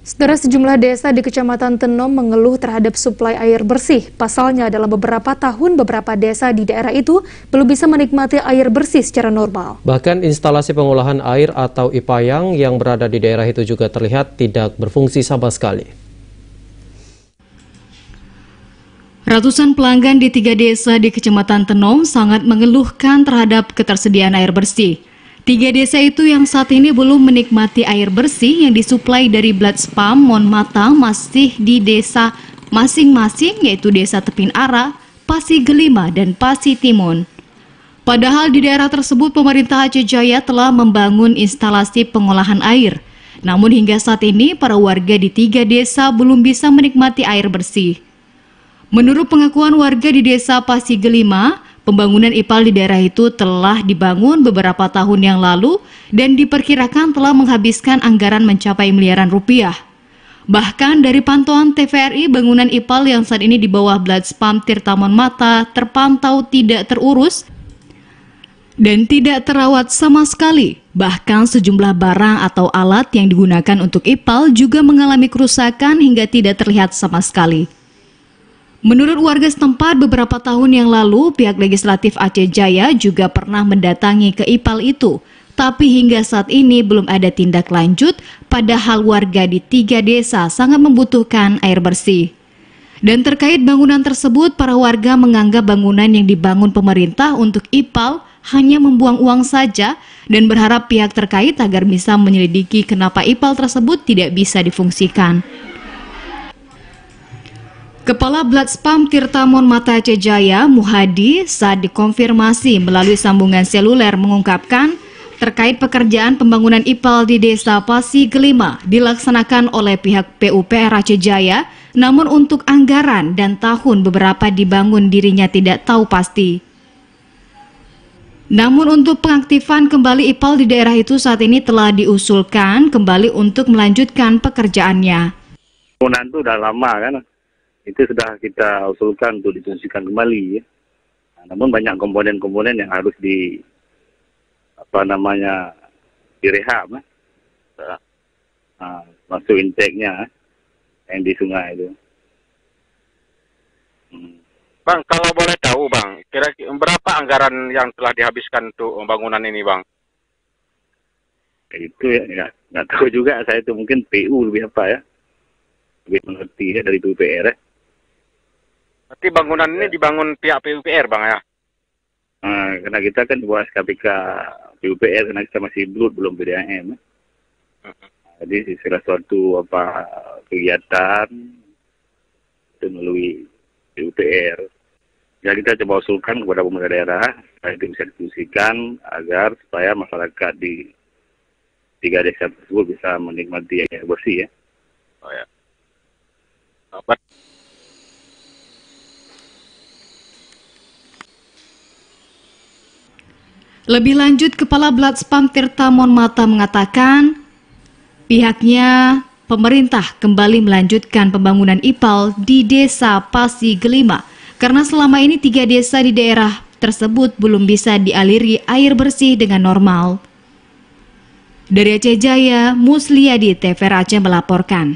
Saudara, sejumlah desa di Kecamatan Tenom mengeluh terhadap suplai air bersih. Pasalnya, dalam beberapa tahun, beberapa desa di daerah itu belum bisa menikmati air bersih secara normal. Bahkan instalasi pengolahan air atau Ipayang yang berada di daerah itu juga terlihat tidak berfungsi sama sekali. Ratusan pelanggan di 3 desa di Kecamatan Tenom sangat mengeluhkan terhadap ketersediaan air bersih. 3 desa itu yang saat ini belum menikmati air bersih yang disuplai dari Blatspam Monmata masih di desa masing-masing, yaitu Desa Tepin Ara, Pasi Gelima, dan Pasi Timon. Padahal di daerah tersebut pemerintah Aceh Jaya telah membangun instalasi pengolahan air. Namun hingga saat ini para warga di 3 desa belum bisa menikmati air bersih. Menurut pengakuan warga di Desa Pasi Gelima, pembangunan IPAL di daerah itu telah dibangun beberapa tahun yang lalu dan diperkirakan telah menghabiskan anggaran mencapai miliaran rupiah. Bahkan dari pantauan TVRI, bangunan IPAL yang saat ini di bawah Blatspam Tirta Monmata terpantau tidak terurus dan tidak terawat sama sekali. Bahkan sejumlah barang atau alat yang digunakan untuk IPAL juga mengalami kerusakan hingga tidak terlihat sama sekali. Menurut warga setempat, beberapa tahun yang lalu, pihak legislatif Aceh Jaya juga pernah mendatangi ke IPAL itu. Tapi hingga saat ini belum ada tindak lanjut, padahal warga di 3 desa sangat membutuhkan air bersih. Dan terkait bangunan tersebut, para warga menganggap bangunan yang dibangun pemerintah untuk IPAL hanya membuang uang saja dan berharap pihak terkait agar bisa menyelidiki kenapa IPAL tersebut tidak bisa difungsikan. Kepala Blatspam Tirta Monmata Aceh Jaya, Muhadi, saat dikonfirmasi melalui sambungan seluler mengungkapkan terkait pekerjaan pembangunan IPAL di Desa Pasi Gelima dilaksanakan oleh pihak PUPR Aceh Jaya, namun untuk anggaran dan tahun beberapa dibangun dirinya tidak tahu pasti. Namun untuk pengaktifan kembali IPAL di daerah itu saat ini telah diusulkan kembali untuk melanjutkan pekerjaannya. Pembangunan itu udah lama kan? Itu sudah kita usulkan untuk difungsikan kembali, ya. Namun banyak komponen-komponen yang harus direhab, masuk intake-nya yang di sungai itu. Bang, kalau boleh tahu Bang, kira-kira berapa anggaran yang telah dihabiskan untuk pembangunan ini Bang? Itu ya nggak tahu juga saya, itu mungkin PU lebih apa ya, lebih mengerti ya dari PUPR ya. Berarti bangunan ini dibangun pihak PUPR Bang ya? Karena kita kan di bawah SKPK PUPR, karena kita masih belum PDAM. Jadi segala suatu kegiatan itu melalui PUPR. Ya kita coba usulkan kepada pemerintah daerah supaya itu bisa difungsikan agar supaya masyarakat di 3 desa tersebut bisa menikmati air bersih ya. Oh ya. Lebih lanjut, Kepala Blatspam Tirta Monmata mengatakan pihaknya pemerintah kembali melanjutkan pembangunan IPAL di Desa Pasi Gelima karena selama ini 3 desa di daerah tersebut belum bisa dialiri air bersih dengan normal. Dari Aceh Jaya, Musliadi, TVRI Aceh melaporkan.